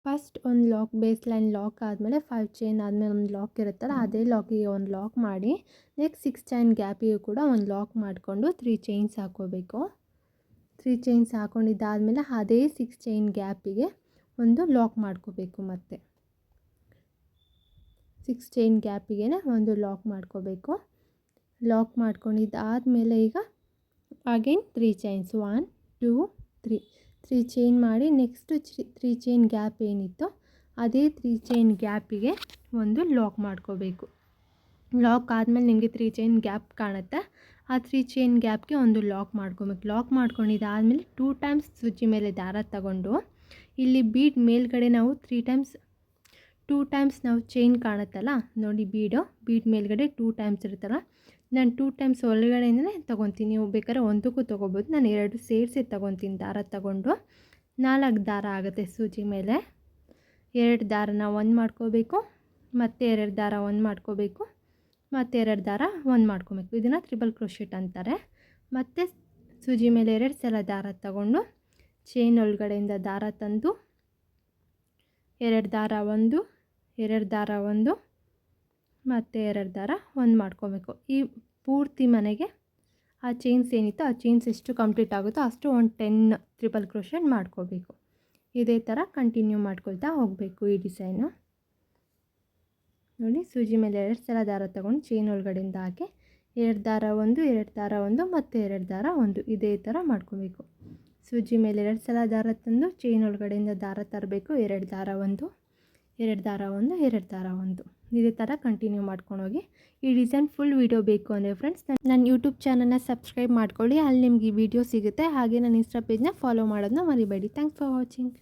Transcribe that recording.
First ಒಂದು lock base line lock ಆದಮೇಲೆ 5 chain ಆದಮೇಲೆ ಒಂದು ಲಾಕ್ ಇರುತ್ತಲ್ಲ ಅದೇ ಲಾಕಿಗೆ ಒಂದು ಲಾಕ್ ಮಾಡಿ ನೆಕ್ಸ್ಟ್ 6 ಚೈನ್ ಗ್ಯಾಪಿಗೂ ಕೂಡ ಒಂದು ಲಾಕ್ ಮಾಡಿಕೊಂಡು 3 ಚೈನ್ಸ್ ಹಾಕ್ಕೋಬೇಕು. 3 ಚೈನ್ಸ್ ಹಾಕ್ಕೊಂಡಿದ್ದಾದಮೇಲೆ ಅದೇ 6 ಚೈನ್ ಗ್ಯಾಪಿಗೆ ಒಂದು ಲಾಕ್ ಮಾಡ್ಕೋಬೇಕು. ಮತ್ತು 6 ಚೈನ್ ಗ್ಯಾಪಿಗೆ ಒಂದು ಲಾಕ್ ಮಾಡ್ಕೋಬೇಕು. ಲಾಕ್ ಮಾಡ್ಕೊಂಡಿದ್ದಾದಮೇಲೆ ಈಗ ಅಗೇನ್ 3 ಚೈನ್ಸ್ 1 2 3 ಚೈನ್ ಮಾಡಿ ನೆಕ್ಸ್ಟ್ 3 ಚೈನ್ ಗ್ಯಾಪ್ ಏನಿತ್ತು ಅದೇ 3 ಚೈನ್ ಗ್ಯಾಪಿಗೆ ಒಂದು ಲಾಕ್ ಮಾಡ್ಕೋಬೇಕು. ಲಾಕ್ ಆದಮೇಲೆ ನಿಮಗೆ 3 ಚೈನ್ ಗ್ಯಾಪ್ ಕಾಣುತ್ತೆ, ಆ 3 ಚೈನ್ ಗ್ಯಾಪ್ಗೆ ಒಂದು ಲಾಕ್ ಮಾಡ್ಕೋಬೇಕು. ಲಾಕ್ ಮಾಡ್ಕೊಂಡಿದ್ದಾದಮೇಲೆ 2 ಟೈಮ್ಸ್ ಸೂಜಿ ಮೇಲೆ ದಾರ ತಗೊಂಡು ಇಲ್ಲಿ ಬೀಡ್ ಮೇಲ್ಗಡೆ ನಾವು 2 ಟೈಮ್ಸ್ ನಾವು ಚೈನ್ ಕಾಣುತ್ತಲ್ಲ ನೋಡಿ, ಬೀಡ್ ಮೇಲ್ಗಡೆ 2 ಟೈಮ್ಸ್ ಇರುತ್ತಲ್ಲ, ನಾನು 2 ಟೈಮ್ಸ್ ಒಳಗಡೆಯಿಂದನೇ ತೊಗೊತೀನಿ. ನೀವು ಬೇಕಾದ್ರೆ ಒಂದಕ್ಕೂ ತೊಗೋಬೋದು, ನಾನು 2 ಸೇರಿಸಿ ತೊಗೊತೀನಿ. ದಾರ ತಗೊಂಡು 4 ದಾರ ಆಗುತ್ತೆ ಸೂಜಿ ಮೇಲೆ. 2 ದಾರನ 1 ಮಾಡ್ಕೋಬೇಕು, ಮತ್ತು 2 ದಾರ 1 ಮಾಡ್ಕೋಬೇಕು, ಮತ್ತು 2 ದಾರ 1 ಮಾಡ್ಕೋಬೇಕು. ಇದನ್ನು ಟ್ರಿಬಲ್ ಕ್ರೋಶೆಟ್ ಅಂತಾರೆ. ಮತ್ತು ಸೂಜಿ ಮೇಲೆ 2 ಸಲ ದಾರ ತಗೊಂಡು ಚೈನ್ ಒಳಗಡೆಯಿಂದ ದಾರ ತಂದು 2 ದಾರ 1 2 ದಾರ 1 ಮತ್ತು 2 ದಾರ 1 ಮಾಡ್ಕೋಬೇಕು. ಈ ಪೂರ್ತಿ ಮನೆಗೆ ಆ ಚೈನ್ಸ್ ಏನಿತ್ತು ಆ ಚೈನ್ಸ್ ಎಷ್ಟು ಕಂಪ್ಲೀಟ್ ಆಗುತ್ತೋ ಅಷ್ಟು ಒಂದು 10 ಟ್ರಿಬಲ್ ಕ್ರೋಶೆಟ್ ಮಾಡ್ಕೋಬೇಕು. ಇದೇ ಥರ ಕಂಟಿನ್ಯೂ ಮಾಡ್ಕೊಳ್ತಾ ಹೋಗಬೇಕು. ಈ ಡಿಸೈನು ನೋಡಿ, ಸೂಜಿ ಮೇಲೆ 2 ಸಲ ದಾರ ತಗೊಂಡು ಚೈನ್ ಒಳಗಡೆಯಿಂದ ಹಾಕಿ 2 ದಾರ 1 2 ದಾರ 1 ಮತ್ತು 2 ದಾರ 1 ಇದೇ ಥರ ಮಾಡ್ಕೋಬೇಕು. ಸೂಜಿ ಮೇಲೆ 2 ಸಲ ದಾರ ತಂದು ಚೈನ್ ಒಳಗಡೆಯಿಂದ ದಾರ ತರಬೇಕು. 2 ದಾರ 1 2 ದಾರ 1 2 ದಾರ 1 ಇದೇ ಥರ ಕಂಟಿನ್ಯೂ ಮಾಡ್ಕೊಂಡೋಗಿ. ಈ ಡಿಸೈನ್ ಫುಲ್ ವೀಡಿಯೋ ಬೇಕು ಅಂದರೆ ಫ್ರೆಂಡ್ಸ್ ನನ್ನ ಯೂಟ್ಯೂಬ್ ಚಾನಲ್ನ ಸಬ್ಸ್ಕ್ರೈಬ್ ಮಾಡ್ಕೊಳ್ಳಿ, ಅಲ್ಲಿ ನಿಮ್ಗೆ ಈ ವಿಡಿಯೋ ಸಿಗುತ್ತೆ. ಹಾಗೆ ನನ್ನ ಇನ್ಸ್ಟಾ ಪೇಜ್ನ ಫಾಲೋ ಮಾಡೋದನ್ನ ಮರಿಬೇಡಿ. Thanks for watching.